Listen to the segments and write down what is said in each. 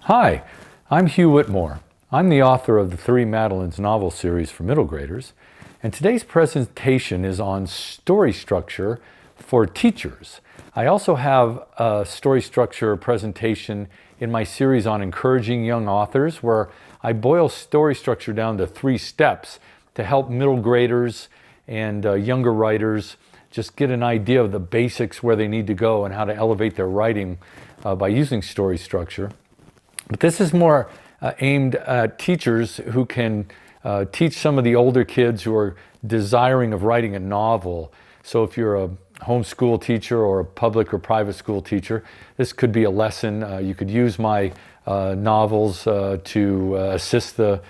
Hi, I'm Hugh Whitmore. I'm the author of the Three Madelines novel series for middle graders, and today's presentation is on story structure for teachers. I also have a story structure presentation in my series on encouraging young authors, where I boil story structure down to 3 steps to help middle graders and younger writers just get an idea of the basics, where they need to go and how to elevate their writing by using story structure. But this is more aimed at teachers who can teach some of the older kids who are desiring of writing a novel. So if you're a homeschool teacher or a public or private school teacher, this could be a lesson. You could use my novels to assist the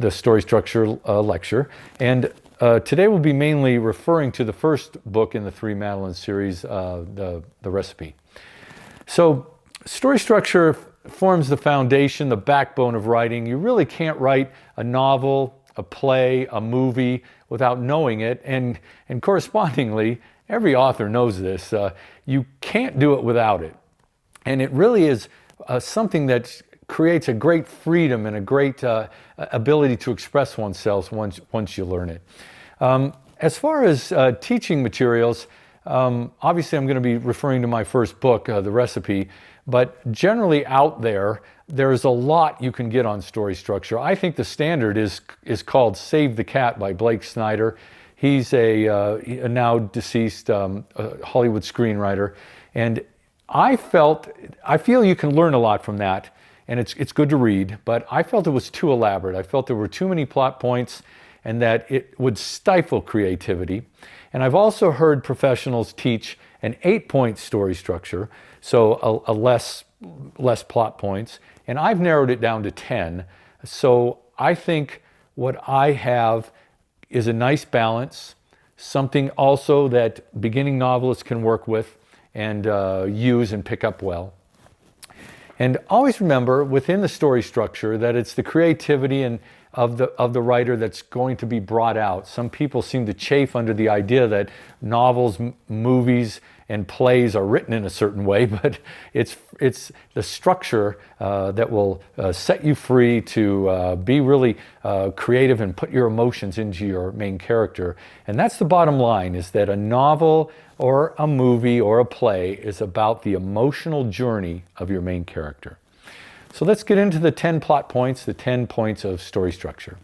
story structure lecture. And today we'll be mainly referring to the first book in the Three Madelines series, the recipe. So story structure forms the foundation, the backbone of writing. You really can't write a novel, a play, a movie without knowing it, and correspondingly, every author knows this. You can't do it without it. And it really is something that creates a great freedom and a great ability to express oneself once you learn it. As far as teaching materials, obviously I'm going to be referring to my first book, The Recipe, but generally out there's a lot you can get on story structure. I think the standard is called Save the Cat by Blake Snyder. He's a now deceased Hollywood screenwriter, and I feel you can learn a lot from that, and it's good to read, but I felt it was too elaborate. I felt there were too many plot points and that it would stifle creativity. And I've also heard professionals teach an 8-point story structure, so a less plot points, and I've narrowed it down to 10. So I think what I have is a nice balance, something also that beginning novelists can work with and use and pick up well. And always remember within the story structure that it's the creativity and of the writer that's going to be brought out. Some people seem to chafe under the idea that novels, movies, and plays are written in a certain way, but it's the structure that will set you free to be really creative and put your emotions into your main character. And that's the bottom line, is that a novel or a movie or a play is about the emotional journey of your main character. So let's get into the 10 plot points, the 10 points of story structure.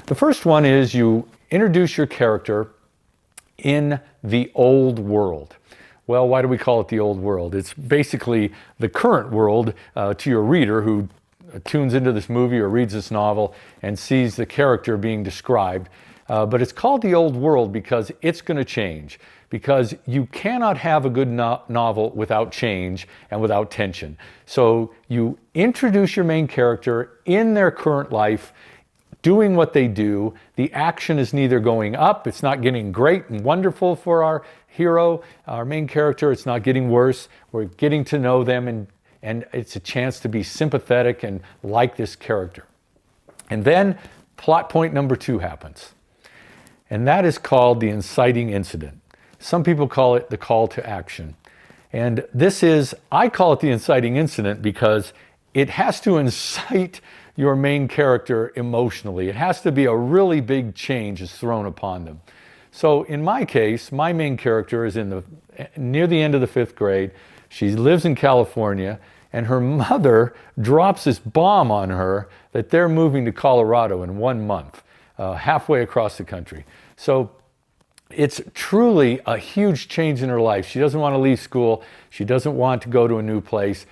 The first one is you introduce your character in the old world. Well, why do we call it the old world? It's basically the current world to your reader who tunes into this movie or reads this novel and sees the character being described. But it's called the old world because it's going to change. Because you cannot have a good novel without change and without tension. So you introduce your main character in their current life, doing what they do. The action is neither going up, it's not getting great and wonderful for our hero, our main character, it's not getting worse. We're getting to know them, and it's a chance to be sympathetic and like this character. And then plot point number 2 happens. And that is called the inciting incident. Some people call it the call to action. And I call it the inciting incident because it has to incite your main character emotionally. It has to be a really big change is thrown upon them. So in my case, my main character is near the end of the 5th grade. She lives in California, and her mother drops this bomb on her that they're moving to Colorado in 1 month, halfway across the country. So it's truly a huge change in her life. She doesn't want to leave school. She doesn't want to go to a new place.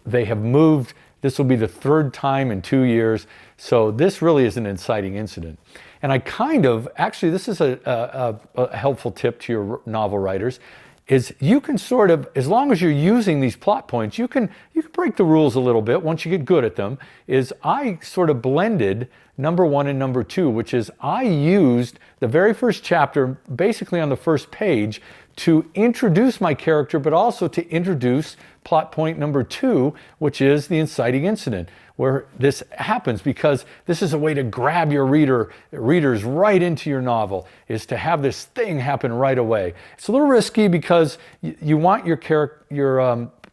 They have moved. This will be the 3rd time in 2 years. So this really is an inciting incident. And actually this is a helpful tip to your novel writers, is you can sort of, as long as you're using these plot points, you can break the rules a little bit once you get good at them, is I sort of blended number 1 and number 2, which is I used the very first chapter, basically on the first page, to introduce my character, but also to introduce plot point number 2, which is the inciting incident, where this happens, because this is a way to grab your readers right into your novel, is to have this thing happen right away. It's a little risky because you want your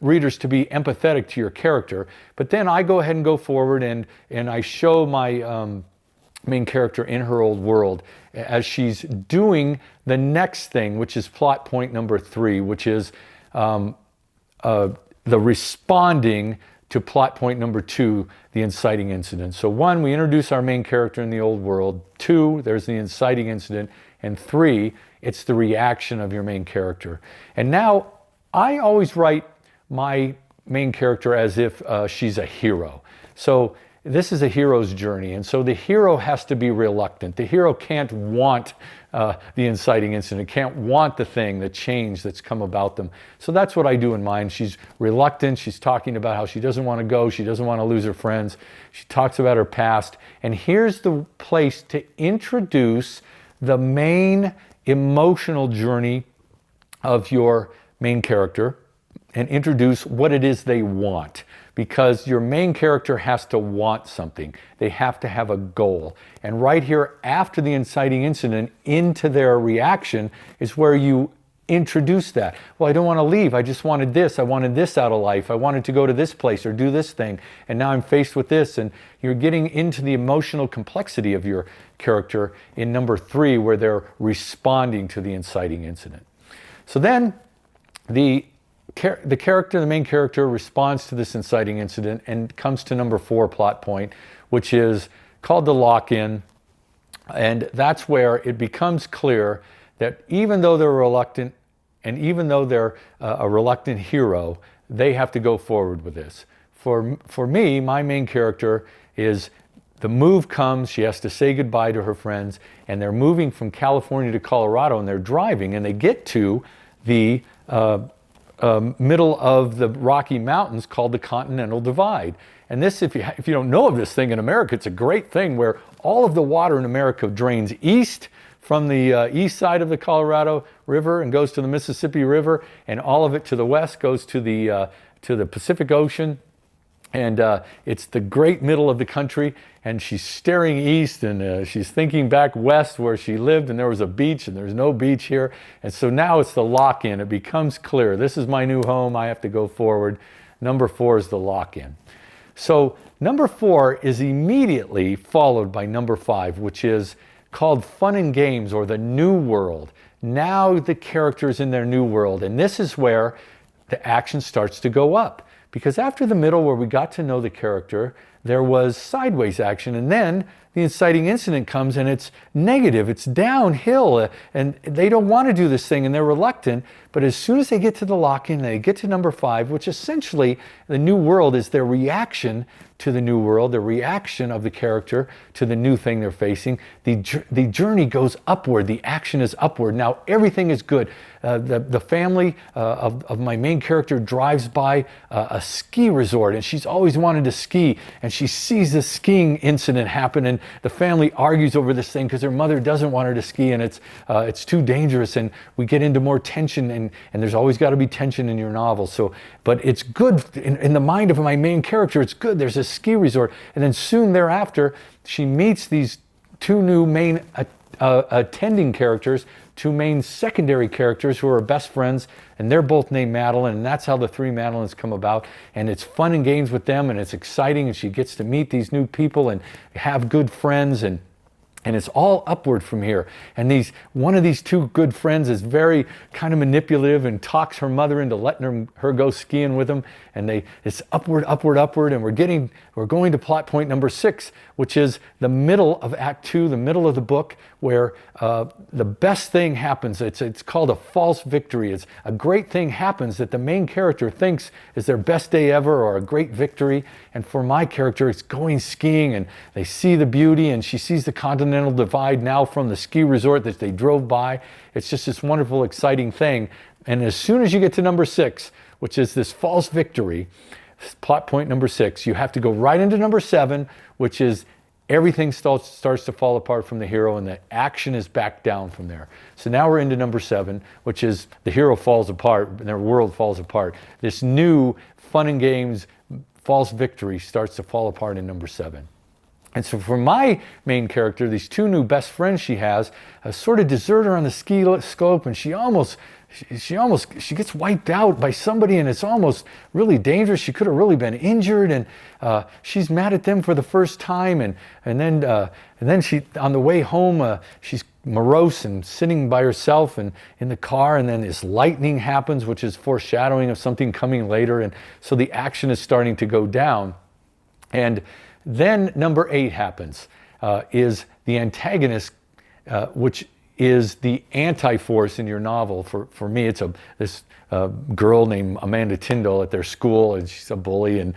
readers to be empathetic to your character. But then I go ahead and go forward and I show my main character in her old world as she's doing the next thing, which is plot point number 3, which is the responding to plot point number 2, the inciting incident. So 1, we introduce our main character in the old world. 2, there's the inciting incident. And 3, it's the reaction of your main character. And now I always write my main character as if she's a hero. So this is a hero's journey, and so the hero has to be reluctant. The hero can't want the inciting incident, can't want the thing, the change that's come about them. So that's what I do in mine. She's reluctant. She's talking about how she doesn't want to go. She doesn't want to lose her friends. She talks about her past. And here's the place to introduce the main emotional journey of your main character and introduce what it is they want. Because your main character has to want something. They have to have a goal. And right here, after the inciting incident, into their reaction is where you introduce that. Well, I don't want to leave. I just wanted this. I wanted this out of life. I wanted to go to this place or do this thing. And now I'm faced with this. And you're getting into the emotional complexity of your character in number 3, where they're responding to the inciting incident. So then the main character responds to this inciting incident and comes to number 4 plot point, which is called the lock-in. And that's where it becomes clear that even though they're reluctant and even though they're a reluctant hero, they have to go forward with this. For me, my main character is the move comes, she has to say goodbye to her friends, and they're moving from California to Colorado, and they're driving, and they get to the middle of the Rocky Mountains called the Continental Divide. And this, if you don't know of this thing in America, it's a great thing where all of the water in America drains east from the east side of the Colorado River and goes to the Mississippi River, and all of it to the west goes to the Pacific Ocean. And it's the great middle of the country, and she's staring east, and she's thinking back west where she lived, and there was a beach, and there's no beach here. And so now it's the lock-in. It becomes clear. This is my new home. I have to go forward. Number 4 is the lock-in. So number 4 is immediately followed by number 5, which is called Fun and Games, or the New World. Now the character's in their new world, and this is where the action starts to go up. Because after the middle, where we got to know the character, there was sideways action, and then the inciting incident comes and it's negative, it's downhill, and they don't want to do this thing and they're reluctant. But as soon as they get to the lock-in, they get to number 5, which essentially the new world is their reaction to the new world, the reaction of the character to the new thing they're facing. The journey goes upward, the action is upward. Now everything is good. The family of my main character drives by a ski resort, and she's always wanted to ski, and she sees this skiing incident happen, and the family argues over this thing because her mother doesn't want her to ski, and it's too dangerous, and we get into more tension, and there's always got to be tension in your novel. So, but it's good in the mind of my main character. It's good. There's a ski resort, and then soon thereafter she meets these 2 new main attending characters, 2 main secondary characters who are best friends, and they're both named Madeline, and that's how the 3 Madelines come about. And it's fun and games with them, and it's exciting, and she gets to meet these new people and have good friends, and it's all upward from here. And one of these 2 good friends is very kind of manipulative and talks her mother into letting her go skiing with him. And it's upward, upward, upward. And we're going to plot point number 6, which is the middle of Act 2, the middle of the book, where the best thing happens. It's called a false victory. It's a great thing happens that the main character thinks is their best day ever or a great victory. And for my character, it's going skiing, and they see the beauty, and she sees the Continental Divide now from the ski resort that they drove by. It's just this wonderful, exciting thing. And as soon as you get to number 6, which is this false victory, plot point number 6, you have to go right into number 7, which is everything starts to fall apart from the hero, and the action is back down from there. So now we're into number 7, which is the hero falls apart and their world falls apart. This new fun and games false victory starts to fall apart in number 7. And so for my main character, these two new best friends she has, sort of desert her on the ski slope, and she gets wiped out by somebody, and it's almost really dangerous. She could have really been injured, and she's mad at them for the first time, and then she, on the way home, she's morose and sitting by herself and in the car, and then this lightning happens, which is foreshadowing of something coming later, and so the action is starting to go down. And then number 8 happens, is the antagonist, which is the anti-force in your novel. For me, it's this girl named Amanda Tyndall at their school, and she's a bully, and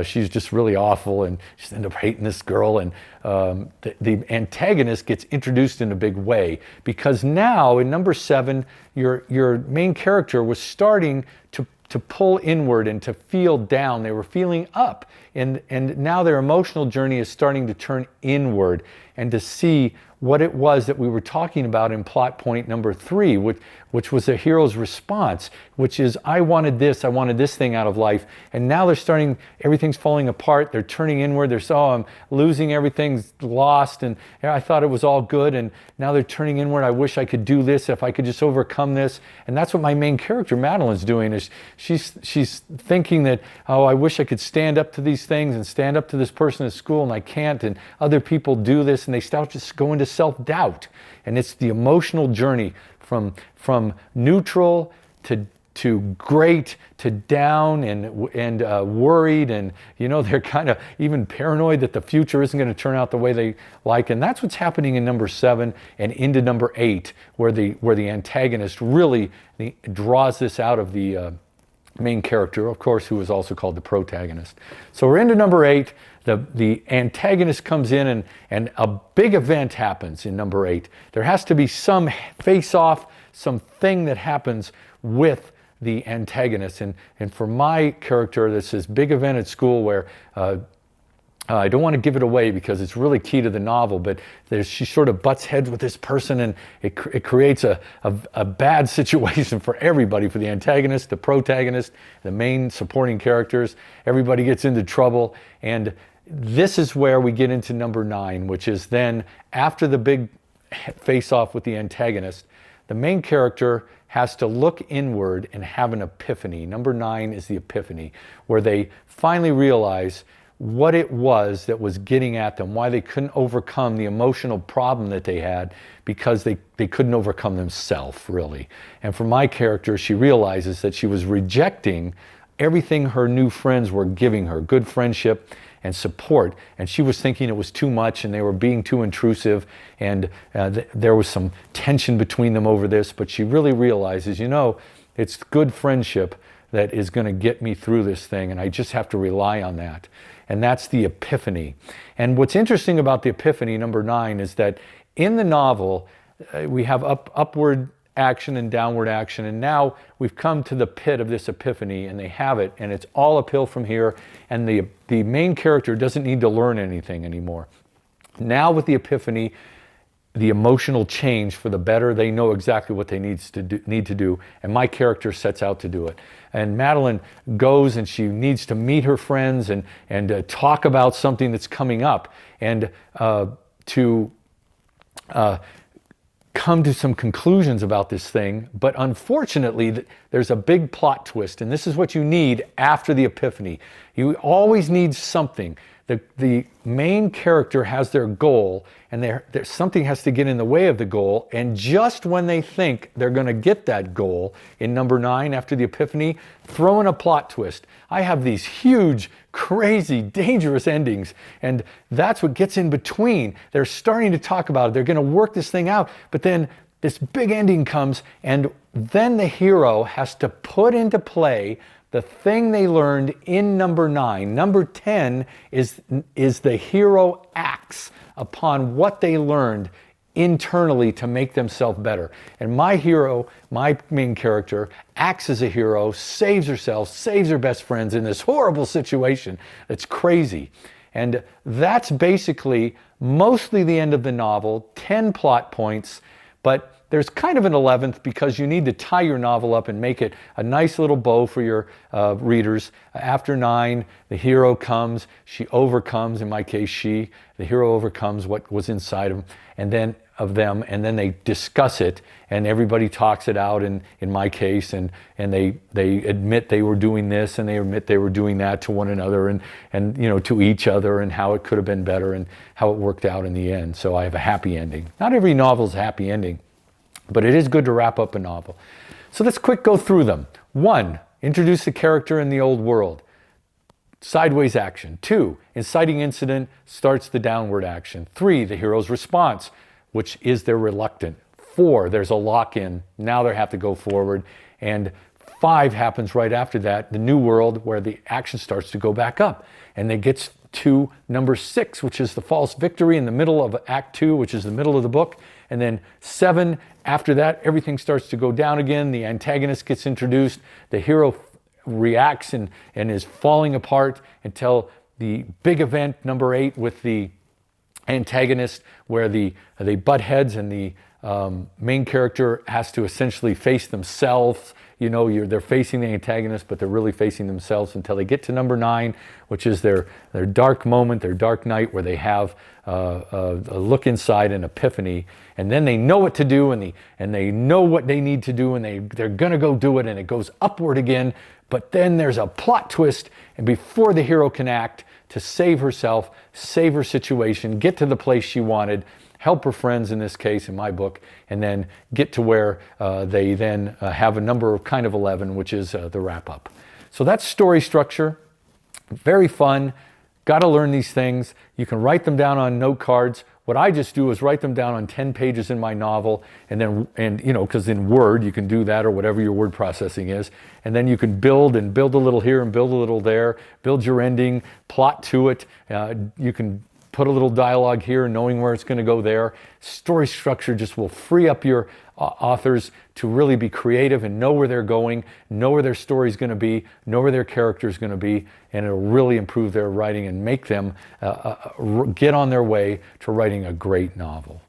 she's just really awful, and she ends up hating this girl, and the antagonist gets introduced in a big way, because now in number 7, your main character was starting to pull inward and to feel down. They were feeling up, and now their emotional journey is starting to turn inward and to see what it was that we were talking about in plot point number 3, which was a hero's response, which is, I wanted this thing out of life, and now they're starting, everything's falling apart, they're turning inward, they're so, I'm losing, everything's lost, and I thought it was all good, and now they're turning inward, I wish I could do this, if I could just overcome this. And that's what my main character Madeline's doing, is she's thinking that, oh, I wish I could stand up to these things and stand up to this person at school, and I can't, and other people do this, and they start just going to self-doubt. And it's the emotional journey from neutral to great to down and worried, and they're kind of even paranoid that the future isn't going to turn out the way they like. And that's what's happening in number 7 and into number 8, where the antagonist really draws this out of the main character, of course, who is also called the protagonist. So we're into number 8. The antagonist comes in, and a big event happens in number 8. There has to be some face-off, something that happens with the antagonist. And for my character, there's this big event at school where I don't want to give it away because it's really key to the novel, but she sort of butts heads with this person, and it creates a bad situation for everybody, for the antagonist, the protagonist, the main supporting characters. Everybody gets into trouble, and this is where we get into number 9, which is then after the big face-off with the antagonist, the main character has to look inward and have an epiphany. Number 9 is the epiphany, where they finally realize what it was that was getting at them, why they couldn't overcome the emotional problem that they had, because they couldn't overcome themselves, really. And for my character, she realizes that she was rejecting everything her new friends were giving her, good friendship and support, and she was thinking it was too much and they were being too intrusive, and there was some tension between them over this. But she really realizes, it's good friendship that is going to get me through this thing, and I just have to rely on that. And that's the epiphany. And what's interesting about the epiphany, number 9, is that in the novel, we have upward action and downward action, and now we've come to the pit of this epiphany, and they have it, and it's all uphill from here, and the main character doesn't need to learn anything anymore. Now with the epiphany, the emotional change for the better, they know exactly what they need to do, and my character sets out to do it. And Madeline goes, and she needs to meet her friends and talk about something that's coming up, and to come to some conclusions about this thing. But unfortunately, there's a big plot twist, and this is what you need after the epiphany. You always need something. The main character has their goal, and there's something has to get in the way of the goal, and just when they think they're going to get that goal, in number 9, after the epiphany, throw in a plot twist. I have these huge, crazy, dangerous endings, and that's what gets in between. They're starting to talk about it. They're going to work this thing out, but then this big ending comes, and then the hero has to put into play the thing they learned in number 9. Number 10 is the hero acts upon what they learned internally to make themselves better. And my hero, my main character, acts as a hero, saves herself, saves her best friends in this horrible situation that's crazy. And that's basically mostly the end of the novel, 10 plot points, but there's kind of an 11th because you need to tie your novel up and make it a nice little bow for your readers. After 9, the hero comes, she overcomes, in my case, the hero overcomes what was inside him, and then they discuss it, and everybody talks it out in my case, and they admit they were doing this, and they admit they were doing that to one another, and to each other, and how it could have been better, and how it worked out in the end. So I have a happy ending. Not every novel is a happy ending, but it is good to wrap up a novel. So let's quick go through them. 1, introduce the character in the old world. Sideways action. 2, inciting incident starts the downward action. 3, the hero's response, which is they're reluctant. 4, there's a lock-in. Now they have to go forward. And 5 happens right after that, the new world, where the action starts to go back up. And it gets to number 6, which is the false victory in the middle of Act 2, which is the middle of the book. And then 7, after that, everything starts to go down again. The antagonist gets introduced. The hero reacts and is falling apart until the big event, number 8, with the antagonist, where they butt heads, and the main character has to essentially face themselves. They're facing the antagonist, but they're really facing themselves until they get to number 9, which is their dark moment, their dark night, where they have a look inside, an epiphany, and then they know what to do, and they know what they need to do, and they're gonna go do it, and it goes upward again. But then there's a plot twist, and before the hero can act to save herself, save her situation, get to the place she wanted, help her friends in this case, in my book, and then get to where they then have a number of kind of 11, which is the wrap-up. So that's story structure. Very fun. Got to learn these things. You can write them down on note cards. What I just do is write them down on 10 pages in my novel, and because in Word you can do that, or whatever your word processing is, and then you can build a little here and build a little there, build your ending, plot to it. You can put a little dialogue here, knowing where it's going to go there. Story structure just will free up your authors to really be creative and know where they're going, know where their story's going to be, know where their character's going to be, and it'll really improve their writing and make them get on their way to writing a great novel.